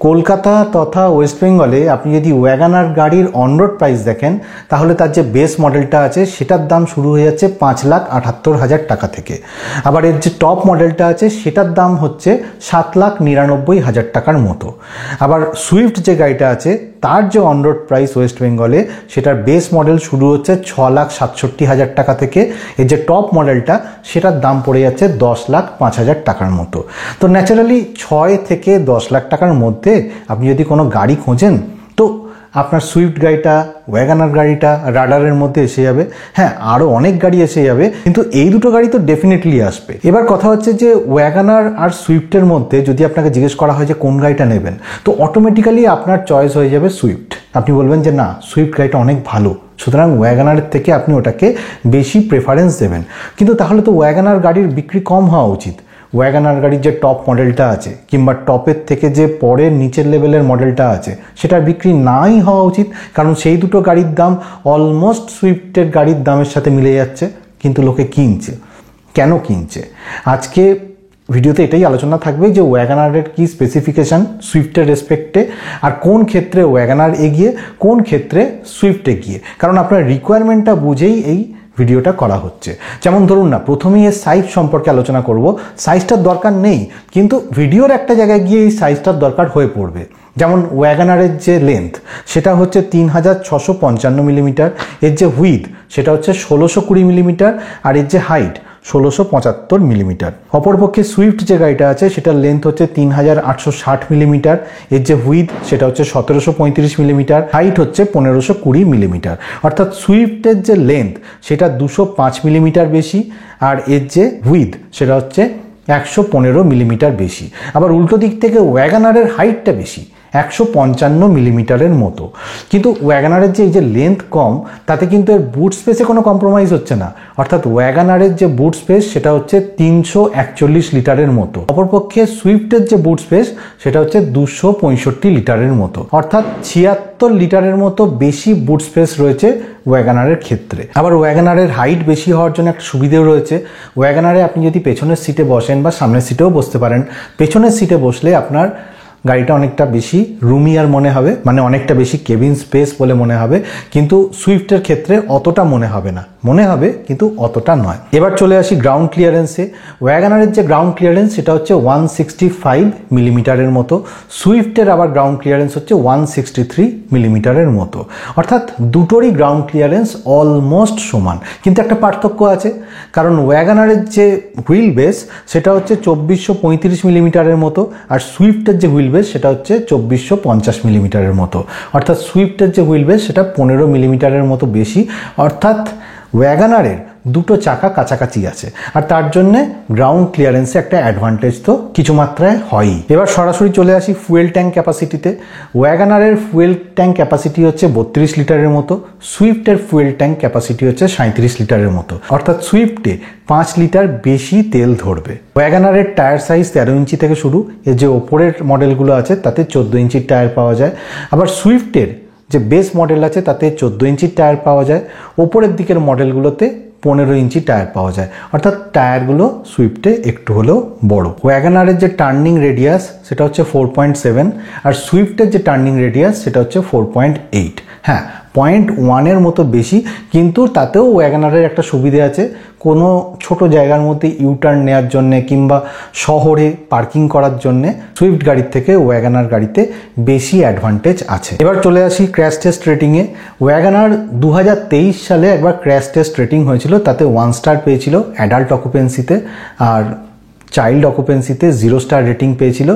কলকাতা তথা ওয়েস্ট বেঙ্গলে আপনি যদি ওয়াগানার গাড়ির অনরোড প্রাইস দেখেন তাহলে তার যে বেস মডেলটা আছে সেটার দাম শুরু হয়ে যাচ্ছে 5,78,000 টাকা থেকে। আবার এর যে টপ মডেলটা আছে সেটার দাম হচ্ছে 7,99,000 টাকার মতো। আবার সুইফট যে গাড়িটা আছে তার যে অনরোড প্রাইস ওয়েস্ট বেঙ্গলে সেটার বেস মডেল শুরু হচ্ছে 6,67,000 টাকা থেকে। এর যে টপ মডেলটা সেটার দাম পড়ে যাচ্ছে 10,05,000 টাকার মতো। তো ন্যাচারালি 6 থেকে 10 লাখ টাকার মধ্যে আপনি যদি কোনো গাড়ি খোঁজেন তো আপনার সুইফট গাড়িটা, ওয়াগানার গাড়িটা রাডারের মধ্যে এসে যাবে। হ্যাঁ, আরও অনেক গাড়ি এসে যাবে, কিন্তু এই দুটো গাড়ি তো ডেফিনেটলি আসবে। এবার কথা হচ্ছে যে ওয়াগানার আর সুইফটের মধ্যে যদি আপনাকে জিজ্ঞেস করা হয় যে কোন গাড়িটা নেবেন, তো অটোমেটিক্যালি আপনার চয়েস হয়ে যাবে সুইফট। আপনি বলবেন যে না, সুইফট গাড়িটা অনেক ভালো, সুতরাং ওয়াগানারের থেকে আপনি ওটাকে বেশি প্রেফারেন্স দেবেন। কিন্তু তাহলে তো ওয়াগানার গাড়ির বিক্রি কম হওয়া উচিত। ওয়াগানার গাড়ির যে টপ মডেলটা আছে কিংবা টপের থেকে যে পরের নিচের লেভেলের মডেলটা আছে সেটার বিক্রি নাই হওয়া উচিত, কারণ সেই দুটো গাড়ির দাম অলমোস্ট সুইফটের গাড়ির দামের সাথে মিলে যাচ্ছে, কিন্তু লোকে কিনছে। কেন কিনছে? আজকে ভিডিওতে এটাই আলোচনা থাকবে যে ওয়াগানারের কি স্পেসিফিকেশান সুইফটের রেসপেক্টে, আর কোন ক্ষেত্রে ওয়াগানার এগিয়ে, কোন ক্ষেত্রে সুইফট এগিয়ে। কারণ আপনার রিকোয়ারমেন্টটা বুঝেই এই ভিডিওটা করা হচ্ছে। যেমন ধরুন না, প্রথমেই এর সাইজ সম্পর্কে আলোচনা করব। সাইজটার দরকার নেই, কিন্তু ভিডিওর একটা জায়গায় গিয়ে এই সাইজটার দরকার হয়ে পড়বে। যেমন ওয়াগানারের যে লেন্থ সেটা হচ্ছে 3,655 মিলিমিটার, এর যে হুইথ সেটা হচ্ছে 1,620 মিলিমিটার, আর এর যে হাইট 1,675 মিলিমিটার। অপরপক্ষে সুইফট যে গাড়িটা আছে সেটার লেন্থ হচ্ছে 3,860 মিলিমিটার, এর যে হুইথ সেটা হচ্ছে 1,735 মিলিমিটার, হাইট হচ্ছে 1,520 মিলিমিটার। অর্থাৎ সুইফটের যে লেন্থ সেটা 205 মিলিমিটার বেশি, আর এর যে হুইথ সেটা হচ্ছে 115 মিলিমিটার বেশি। আবার উল্টো দিক থেকে ওয়াগানারের হাইটটা বেশি, 155 মিলিমিটারের মতো। কিন্তু ওয়াগানারের যে এই যে লেন্থ কম, তাতে কিন্তু এর বুট স্পেসে কোনো কম্প্রোমাইজ হচ্ছে না। অর্থাৎ ওয়াগানারের যে বুট স্পেস সেটা হচ্ছে 341 লিটারের মতো। অপরপক্ষে সুইফটের যে বুট স্পেস সেটা হচ্ছে 265 লিটারের মতো। অর্থাৎ 76 লিটারের মতো বেশি বুট স্পেস রয়েছে ওয়াগানারের ক্ষেত্রে। আবার ওয়াগানারের হাইট বেশি হওয়ার জন্য একটা সুবিধেও রয়েছে। ওয়াগানারে আপনি যদি পেছনের সিটে বসেন বা সামনের সিটেও বসতে পারেন, পেছনের সিটে বসলে আপনার গাড়িটা অনেকটা বেশি রুমিয়ার মনে হবে, মানে অনেকটা বেশি কেবিন স্পেস বলে মনে হবে। কিন্তু সুইফটের ক্ষেত্রে অতটা মনে হবে না, মনে হবে কিন্তু অতটা নয়। এবার চলে আসি গ্রাউন্ড ক্লিয়ারেন্সে। ওয়াগানারের যে গ্রাউন্ড ক্লিয়ারেন্স সেটা হচ্ছে 165 মিলিমিটারের মতো, সুইফটের আবার গ্রাউন্ড ক্লিয়ারেন্স হচ্ছে 163 মিলিমিটারের মতো। অর্থাৎ দুটোরই গ্রাউন্ড ক্লিয়ারেন্স অলমোস্ট সমান, কিন্তু একটা পার্থক্য আছে। কারণ ওয়াগানারের যে হুইল বেস সেটা হচ্ছে 2435 মিলিমিটারের মতো, আর সুইফটের যে হুইল বেস সেটা হচ্ছে 2450 মিলিমিটারের মতো। অর্থাৎ সুইফটের যে হুইল বেস সেটা 15 মিলিমিটারের মতো বেশি। অর্থাৎ ওয়াগানারের দুটো চাকা কাছাকাছি আছে, আর তার জন্যে গ্রাউন্ড ক্লিয়ারেন্সে একটা অ্যাডভান্টেজ তো কিছু মাত্রায় হয়ই। এবার সরাসরি চলে আসি ফুয়েল ট্যাঙ্ক ক্যাপাসিটিতে। ওয়াগানারের ফুয়েল ট্যাঙ্ক ক্যাপাসিটি হচ্ছে 32 লিটারের মতো, সুইফটের ফুয়েল ট্যাঙ্ক ক্যাপাসিটি হচ্ছে 37 লিটারের মতো। অর্থাৎ সুইফটে 5 লিটার বেশি তেল ধরবে। ওয়াগানারের টায়ার সাইজ 13 ইঞ্চি থেকে শুরু, এর যে ওপরের মডেলগুলো আছে তাতে 14 ইঞ্চির টায়ার পাওয়া যায়। আবার সুইফটের যে বেস মডেল আছে তাতে 14 ইঞ্চির টায়ার পাওয়া যায়, ওপরের দিকের মডেলগুলোতে 15 ইঞ্চি টায়ার পাওয়া যায়। অর্থাৎ টায়ারগুলো সুইফটে একটু হলেও বড়। ওয়াগানারের যে টার্নিং রেডিয়াস সেটা হচ্ছে 4.7, আর সুইফটের যে টার্নিং রেডিয়াস সেটা হচ্ছে 4.8। হ্যাঁ, 0.1 মতো বেশি, কিন্তু তাতেও ওয়াগানারের একটা সুবিধে আছে। কোনো ছোট জায়গার মধ্যে ইউটার্ন নেওয়ার জন্যে কিংবা শহরে পার্কিং করার জন্যে সুইফট গাড়ির থেকে ওয়াগানার গাড়িতে বেশি অ্যাডভান্টেজ আছে। এবার চলে আসি ক্র্যাশ টেস্ট রেটিংয়ে। ওয়াগানার 2023 সালে একবার ক্র্যাশ টেস্ট রেটিং হয়েছিল, তাতে 1 স্টার পেয়েছিল অ্যাডাল্ট অকুপেন্সিতে, আর চাইল্ড অকুপেন্সিতে 0 স্টার রেটিং পেয়েছিল।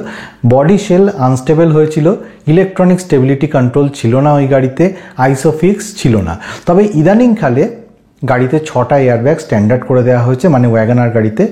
বডি শেল আনস্টেবল হয়েছিল, ইলেকট্রনিক স্টেবিলিটি কন্ট্রোল ছিল না ওই গাড়িতে, আইসোফিক্স ছিল না। তবে ইদানিংকালে গাড়িতে 6টা এয়ারব্যাগ স্ট্যান্ডার্ড করে দেওয়া হয়েছে, মানে ওয়াগানার গাড়িতে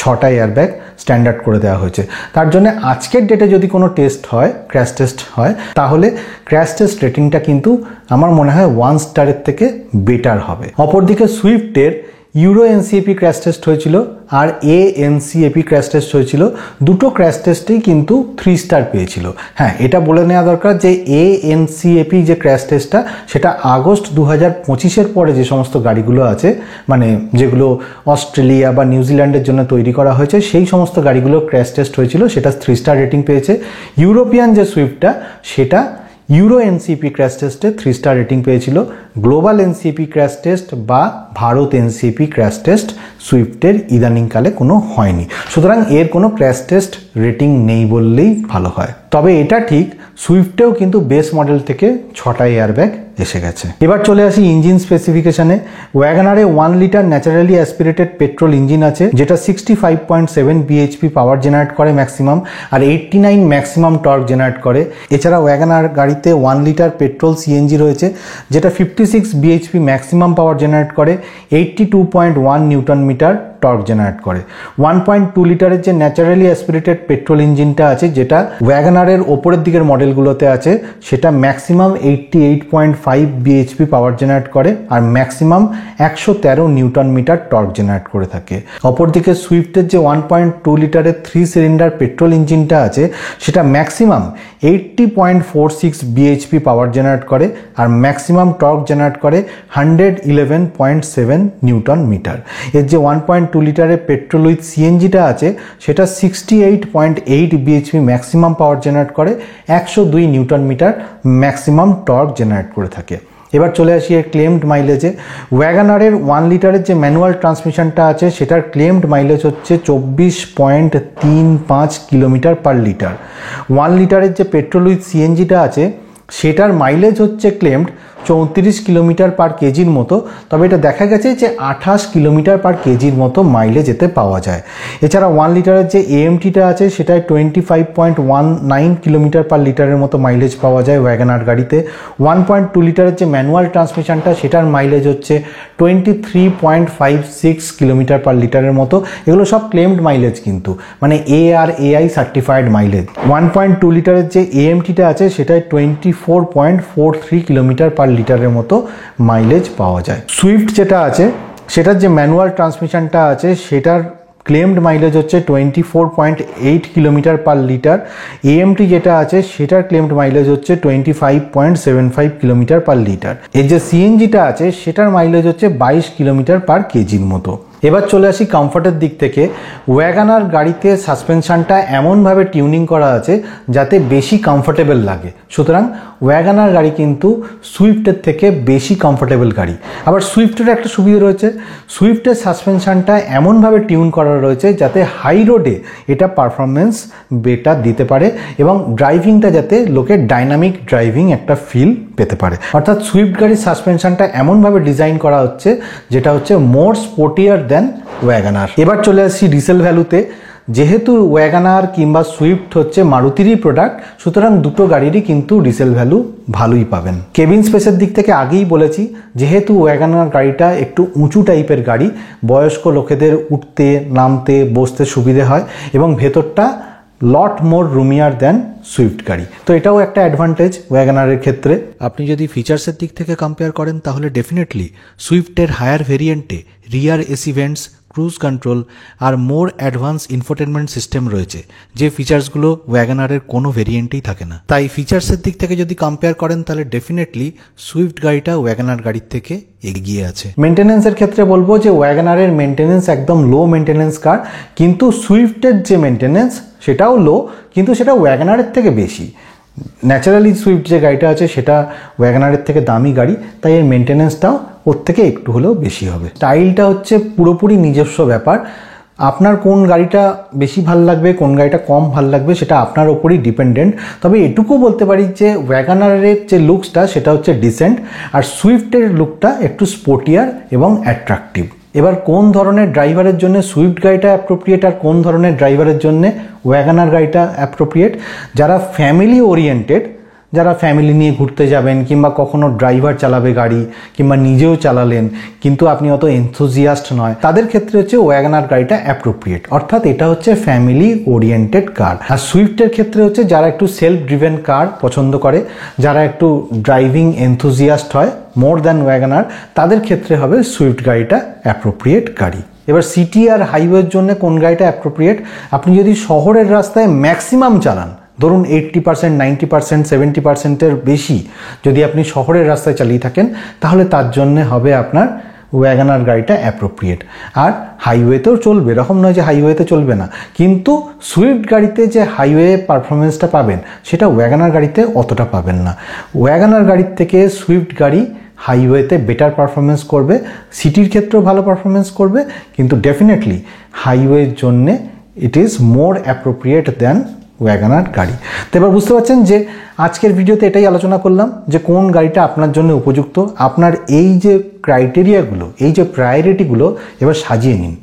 6টা এয়ারব্যাগ স্ট্যান্ডার্ড করে দেওয়া হয়েছে। তার জন্য আজকের ডেটে যদি কোনো টেস্ট হয়, ক্র্যাশ টেস্ট হয়, তাহলে ক্র্যাশ টেস্ট রেটিংটা কিন্তু আমার মনে হয় 1 স্টারের থেকে বেটার হবে। অপরদিকে সুইফটের ইউরো এনসিএপি ক্র্যাশ টেস্ট হয়েছিল আর এএনসিএপি ক্র্যাশ টেস্ট হয়েছিল। দুটো ক্র্যাশ টেস্টেই কিন্তু 3 স্টার পেয়েছিল। হ্যাঁ, এটা বলে নেওয়া দরকার যে এএনসিএপি যে ক্র্যাশ টেস্টটা সেটা আগস্ট 2025-এর পরে যে সমস্ত গাড়িগুলো আছে, মানে যেগুলো অস্ট্রেলিয়া বা নিউজিল্যান্ডের জন্য তৈরি করা হয়েছে, সেই সমস্ত গাড়িগুলো ক্র্যাশ টেস্ট হয়েছিল, সেটা 3 স্টার রেটিং পেয়েছে। ইউরোপিয়ান যে সুইফটটা সেটা ইউরো এনসিএপি ক্র্যাশ টেস্টে 3 স্টার রেটিং পেয়েছিল। গ্লোবাল এনসিএপি ক্র্যাশ টেস্ট বা ভারত এনসিএপি ক্র্যাশ টেস্ট সুইফটের ইদানিংকালে কোনো হয়নি, সুতরাং এর কোনো ক্র্যাশ টেস্ট রেটিং নেই বললেই ভালো হয়। তবে এটা ঠিক, সুইফটেও কিন্তু বেস মডেল থেকে 6টা এয়ারব্যাগ এসে গেছে। এবার চলে আসি ইঞ্জিন স্পেসিফিকেশনে। ওয়াগনারে 1 litre naturally aspirated petrol engine আছে, যেটা 65.7 বিএইচপি পাওয়ার জেনারেট করে ম্যাক্সিমাম, আর 89 ম্যাক্সিমাম টর্ক জেনারেট করে। এছাড়া ওয়াগনার গাড়িতে 1 লিটার পেট্রোল সিএনজি রয়েছে, যেটা 56 বিএইচপি ম্যাক্সিমাম পাওয়ার জেনারেট করে, 82.1 নিউটন মিটার টর্ক জেনারেট করে। 1.2 লিটারের যে ন্যাচারালি অ্যাসপিরেটেড পেট্রোল ইঞ্জিনটা আছে, যেটা ওয়াগনারের ওপরের দিকের মডেলগুলোতে আছে, সেটা ম্যাক্সিমাম 88.5 বিএইচপি পাওয়ার জেনারেট করে আর maximum 113 newton metre torque generate করে থাকে। অপরদিকে সুইফটের যে 1.2 লিটারের 3 সিলিন্ডার পেট্রোল ইঞ্জিনটা আছে, সেটা ম্যাক্সিমাম 80.46 বিএইচপি পাওয়ার জেনারেট করে আর ম্যাক্সিমাম টর্ক জেনারেট করে 111.7 নিউটন মিটার। এর যে 1.2 লিটারের পেট্রোল উইথ সিএনজিটা আছে, সেটা 68.8 বিএইচপি ম্যাক্সিমাম পাওয়ার জেনারেট করে, 102 newton metre maximum torque generate করে থাকে। এবার চলে আসি এর ক্লেমড মাইলেজে। ওয়াগনারের 1 লিটারের যে ম্যানুয়াল ট্রান্সমিশনটা আছে, সেটার ক্লেমড মাইলেজ হচ্ছে 24.35 কিলোমিটার পার লিটার। 1 লিটারের যে পেট্রোল উইথ সিএনজিটা আছে, সেটার মাইলেজ হচ্ছে ক্লেমড 34 কিলোমিটার পার কেজির মতো, তবে এটা দেখা গেছে যে 28 কিলোমিটার পার কেজির মতো মাইলেজ এতে পাওয়া যায়। এছাড়া 1 লিটারের যে এএমটিটা আছে, সেটায় 25.19 কিলোমিটার পার লিটারের মতো মাইলেজ পাওয়া যায় ওয়াগনার গাড়িতে। 1.2 লিটারের যে ম্যানুয়াল ট্রান্সমিশনটা, সেটার মাইলেজ হচ্ছে 23.56 কিলোমিটার পার লিটারের মতো। এগুলো সব ক্লেমড মাইলেজ কিন্তু, মানে ARAI সার্টিফাইড মাইলেজ। 1.2 লিটারের যে এএমটিটা আছে, সেটায় 24.43 কিলোমিটার পার লিটারের মতো মাইলেজ পাওয়া যায়। সুইফট যেটা আছে, সেটার যে ম্যানুয়াল ট্রান্সমিশনটা আছে, সেটার ক্লেমড মাইলেজ হচ্ছে 24.8 কিলোমিটার পার লিটার। এএমটি যেটা আছে, সেটার ক্লেমড মাইলেজ হচ্ছে 25.75 কিলোমিটার পার লিটার। এর যে সিএনজিটা আছে, সেটার মাইলেজ হচ্ছে 22 কিলোমিটার পার কেজির মতো। এবার চলে আসি কমফর্টের দিক থেকে। ওয়াগনার গাড়িতে সাসপেনশনটা এমনভাবে টিউনিং করা আছে যাতে বেশি কমফোর্টেবল লাগে, সুতরাং ওয়াগনার গাড়ি কিন্তু সুইফটের থেকে বেশি কমফোর্টেবল গাড়ি। আবার সুইফটের একটা সুবিধা রয়েছে, সুইফটের সাসপেনশনটা এমনভাবে টিউন করা রয়েছে যাতে হাই রোডে এটা পারফরমেন্স বেটার দিতে পারে এবং ড্রাইভিংটা যাতে লোকের ডাইনামিক ড্রাইভিং একটা ফিল পেতে পারে। অর্থাৎ সুইফট গাড়ির সাসপেনশনটা এমনভাবে ডিজাইন করা হচ্ছে যেটা হচ্ছে মোর স্পোর্টিয়ার দেন ওয়াগনার। এবার চলে আসছি রিসেল ভ্যালুতে। যেহেতু ওয়াগনার কিংবা সুইফট হচ্ছে মারুতিরই প্রোডাক্ট, সুতরাং দুটো গাড়িরই কিন্তু রিসেল ভ্যালু ভালোই পাবেন। কেবিন স্পেসের দিক থেকে আগেই বলেছি, যেহেতু ওয়াগনার গাড়িটা একটু উঁচু টাইপের গাড়ি, বয়স্ক লোকেদের উঠতে নামতে বসতে সুবিধে হয় এবং ভেতরটা লট মোর রুমিয়ার দেন সুইফট গাড়ি, তো এটাও একটা অ্যাডভান্টেজ ওয়াগনারের ক্ষেত্রে। আপনি যদি ফিচার্সের দিক থেকে কম্পেয়ার করেন, তাহলে ডেফিনেটলি সুইফটের হায়ার ভেরিয়েন্টে রিয়ার এসি ভেন্টস, ক্রুজ কন্ট্রোল আর মোর অ্যাডভান্স ইনফোটেনমেন্ট সিস্টেম রয়েছে, যে ফিচার্সগুলো ওয়াগনারের কোনো ভেরিয়েন্টেই থাকে না। তাই ফিচার্সের দিক থেকে যদি কম্পেয়ার করেন, তাহলে ডেফিনেটলি সুইফট গাড়িটা ওয়াগনার গাড়ির থেকে এগিয়ে আছে। মেনটেন্যান্সের ক্ষেত্রে বলবো যে ওয়াগনারের মেনটেন্যান্স একদম লো মেনটেন্যান্স কার, কিন্তু সুইফটের যে মেনটেন্যান্স সেটাও লো, কিন্তু সেটা ওয়াগনারের থেকে বেশি। ন্যাচারালি সুইফট যে গাড়িটা আছে, সেটা ওয়াগনারের থেকে দামি গাড়ি, তাই এর মেনটেন্যান্সটাও ওর থেকে একটু হলেও বেশি হবে। স্টাইলটা হচ্ছে পুরোপুরি নিজস্ব ব্যাপার। আপনার কোন গাড়িটা বেশি ভাল লাগবে, কোন গাড়িটা কম ভাল লাগবে, সেটা আপনার ওপরই ডিপেন্ডেন্ট। তবে এটুকু বলতে পারি যে ওয়াগনারের যে লুকসটা, সেটা হচ্ছে ডিসেন্ট, আর সুইফটের লুকটা একটু স্পোর্টিয়ার এবং অ্যাট্রাকটিভ। এবার কোন ধরনের ড্রাইভারের জন্য সুইফট গাড়িটা অ্যাপ্রোপ্রিয়েট আর কোন ধরনের ড্রাইভারের জন্য ওয়াগনার গাড়িটা অ্যাপ্রোপ্রিয়েট? যারা ফ্যামিলি ওরিয়েন্টেড, যারা ফ্যামিলি নিয়ে ঘুরতে যাবেন কিংবা কখনো ড্রাইভার চালাবে গাড়ি কিংবা নিজেও চালালেন কিন্তু আপনি অত এনথুজিয়াস্ট নয়, তাদের ক্ষেত্রে হচ্ছে ওয়াগনার গাড়িটা অ্যাপ্রোপ্রিয়েট। অর্থাৎ এটা হচ্ছে ফ্যামিলি ওরিয়েন্টেড কার। আর সুইফটের ক্ষেত্রে হচ্ছে যারা একটু সেলফ ড্রিভেন কার পছন্দ করে, যারা একটু ড্রাইভিং এনথুজিয়াস্ট হয় মোর দ্যান ওয়াগনার, তাদের ক্ষেত্রে হবে সুইফট গাড়িটা অ্যাপ্রোপ্রিয়েট গাড়ি। এবার সিটি আর হাইওয়ের জন্য কোন গাড়িটা অ্যাপ্রোপ্রিয়েট? আপনি যদি শহরের রাস্তায় ম্যাক্সিমাম চালান, ধরুন 80%, 90%, 70%-এর বেশি যদি আপনি শহরের রাস্তায় চালিয়ে থাকেন, তাহলে তার জন্য হবে আপনার ওয়াগনার গাড়িটা অ্যাপ্রোপ্রিয়েট। আর হাইওয়েতেও চলবে, এরকম নয় যে হাইওয়েতে চলবে না, কিন্তু সুইফট গাড়িতে যে হাইওয়ে পারফরমেন্সটা পাবেন সেটা ওয়াগনার গাড়িতে অতটা পাবেন না। ওয়াগনার গাড়ির থেকে সুইফট গাড়ি হাইওয়েতে বেটার পারফরমেন্স করবে, সিটির ক্ষেত্রেও ভালো পারফরমেন্স করবে, কিন্তু ডেফিনেটলি হাইওয়ের জন্যে it is more appropriate than Wagon R গাড়ি। তো এবার বুঝতে পারছেন যে আজকের ভিডিওতে এটাই আলোচনা করলাম যে কোন গাড়িটা আপনার জন্য উপযুক্ত। আপনার এই যে ক্রাইটেরিয়াগুলো, এই যে প্রায়োরিটিগুলো এবার সাজিয়ে নিন।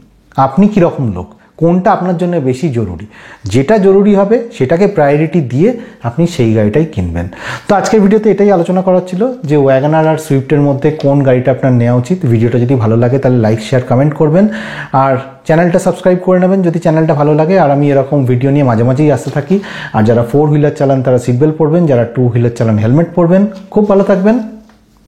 আপনি কীরকম লোক, কোনটা আপনার জন্য বেশি জরুরি, যেটা জরুরি হবে সেটাকে প্রায়োরিটি দিয়ে আপনি সেই গাড়িটাই কিনবেন। তো আজকের ভিডিওতে এটাই আলোচনা করার ছিল যে ওয়াগনার আর সুইফটের মধ্যে কোন গাড়িটা আপনার নেওয়া উচিত। ভিডিওটা যদি ভালো লাগে তাহলে লাইক, শেয়ার, কমেন্ট করবেন আর চ্যানেলটা সাবস্ক্রাইব করে নেবেন যদি চ্যানেলটা ভালো লাগে। আর আমি এরকম ভিডিও নিয়ে মাঝে মাঝেই আসতে থাকি। আর যারা 4 হুইলার চালান তারা সিট বেল্ট পরবেন, যারা 2 হুইলার চালান হেলমেট পরবেন। খুব ভালো থাকবেন।